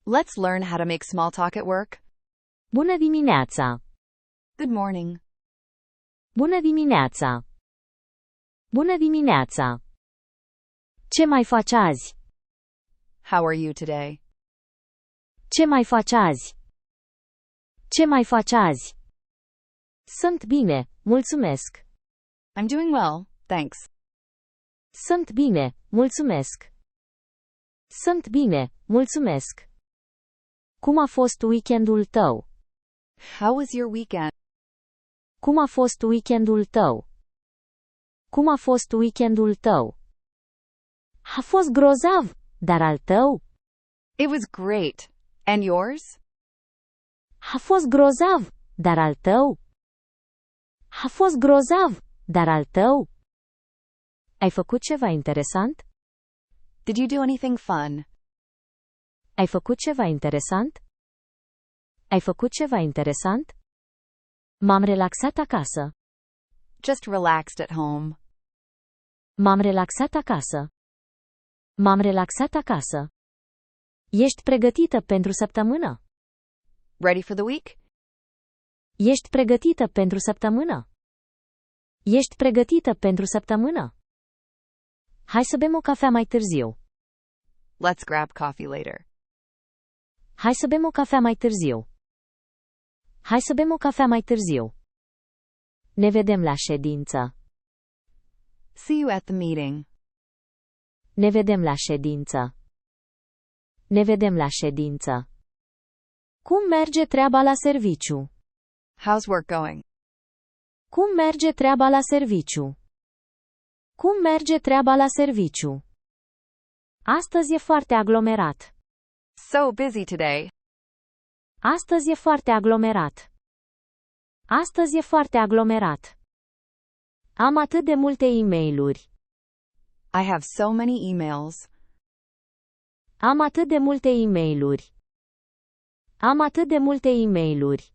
Let's learn how to make small talk at work. Bună dimineața! Good morning. Bună dimineața! Bună dimineața! Ce mai faci azi? How are you today? Ce mai faci azi? Ce mai faci azi? Sunt bine, mulțumesc. I'm doing well, thanks. Sunt bine, mulțumesc. Sunt bine, mulțumesc. Cum a fost weekendul tău? How was your weekend? Cum a fost weekendul tău? Cum a fost weekendul tău? A fost grozav, dar al tău? It was great. And yours? A fost grozav, dar al tău? A fost grozav, dar al tău? Ai făcut ceva interesant? Did you do anything fun? Ai făcut ceva interesant? Ai făcut ceva interesant? M-am relaxat acasă. Just relaxed at home. M-am relaxat acasă. M-am relaxat acasă. Ești pregătită pentru săptămână? Ready for the week? Ești pregătită pentru săptămână? Ești pregătită pentru săptămână? Hai să bem o cafea mai târziu. Let's grab coffee later. Hai să bem o cafea mai târziu. Hai să bem o cafea mai târziu. Ne vedem la ședință. See you at the meeting. Ne vedem la ședință. Ne vedem la ședință. Cum merge treaba la serviciu? How's work going? Cum merge treaba la serviciu? Cum merge treaba la serviciu? Astăzi e foarte aglomerat. So busy today. Astăzi e foarte aglomerat. Astăzi e foarte aglomerat. Am atât de multe e-mailuri. I have so many emails. Am atât de multe e-mailuri. Am atât de multe e-mailuri.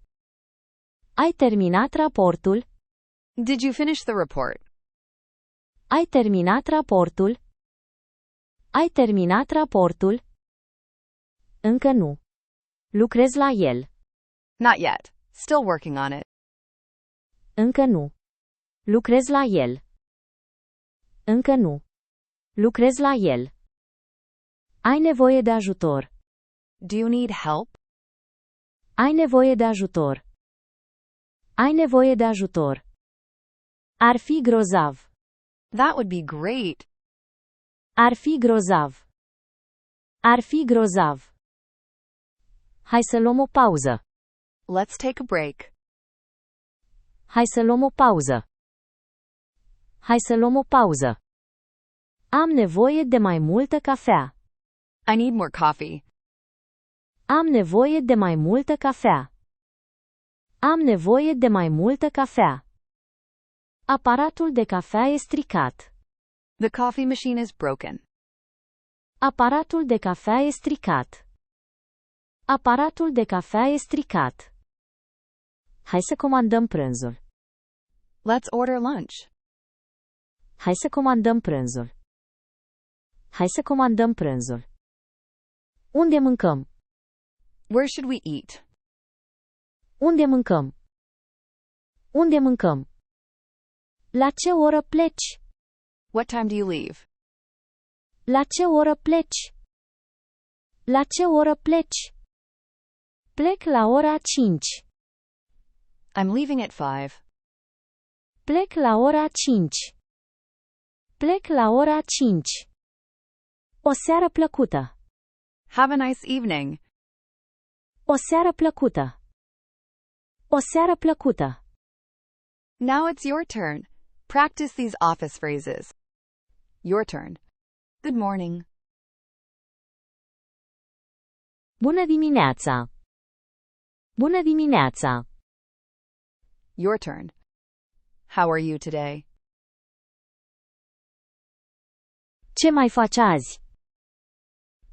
Ai terminat raportul? Did you finish the report? Ai terminat raportul? Ai terminat raportul? Încă nu. Lucrez la el. Not yet. Still working on it. Încă nu. Lucrez la el. Încă nu. Lucrez la el. Ai nevoie de ajutor. Do you need help? Ai nevoie de ajutor. Ai nevoie de ajutor. Ar fi grozav. That would be great. Ar fi grozav. Ar fi grozav. Hai să luăm o pauză. Let's take a break. Hai să luăm o pauză. Hai să luăm o pauză. Am nevoie de mai multă cafea. I need more coffee. Am nevoie de mai multă cafea. Am nevoie de mai multă cafea. Aparatul de cafea e stricat. The coffee machine is broken. Aparatul de cafea e stricat. Aparatul de cafea e stricat. Hai să comandăm prânzul. Let's order lunch. Hai să comandăm prânzul. Hai să comandăm prânzul. Unde mâncăm? Where should we eat? Unde mâncăm? Unde mâncăm? La ce oră pleci? What time do you leave? La ce oră pleci? La ce oră pleci? Plec la ora 5. I'm leaving at 5. Plec la ora 5. Plec la ora 5. O seară plăcută. Have a nice evening. O seară plăcută. O seară plăcută. Now it's your turn. Practice these office phrases. Your turn. Good morning. Bună dimineața. Bună dimineața. Your turn. How are you today? Ce mai faci azi?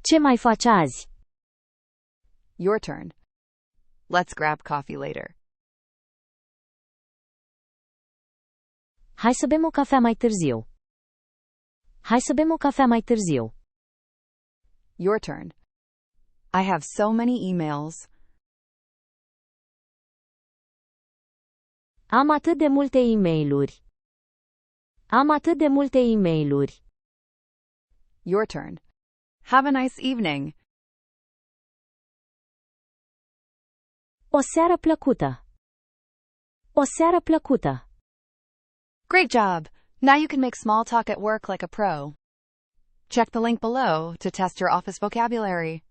Ce mai faci azi? Your turn. Let's grab coffee later. Hai să bem o cafea mai târziu. Hai să bem o cafea mai târziu. Your turn. I have so many emails. Am atât de multe e-mailuri. Am atât de multe e-mailuri. Your turn. Have a nice evening. O seară plăcută. O seară plăcută. Great job! Now you can make small talk at work like a pro. Check the link below to test your office vocabulary.